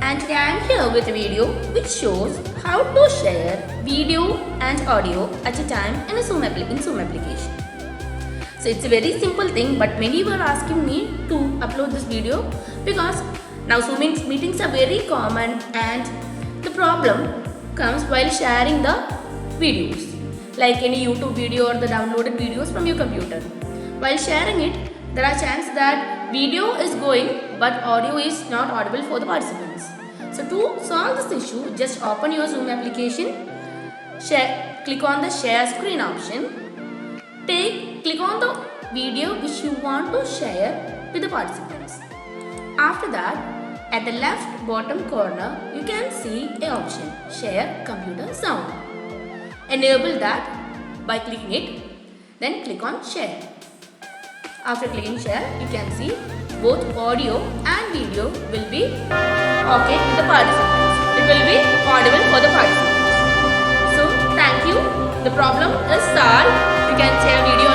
and today I am here with a video which shows how to share video and audio at a time in a Zoom application. So it's a very simple thing, but many were asking me to upload this video because now Zoom meetings are very common and the problem comes while sharing the videos, like any YouTube video or the downloaded videos from your computer. While sharing it, there are chances that video is going but audio is not audible for the participants. So to solve this issue, just open your Zoom application, click on the share screen option, click on the video which you want to share with the participants. After that, at the left bottom corner, you can see a option, share computer sound. Enable that by clicking it, then click on share. After clicking share, you can see both audio and video will be okay with the participants. It will be audible for the participants. So thank you. The problem is solved. You can share video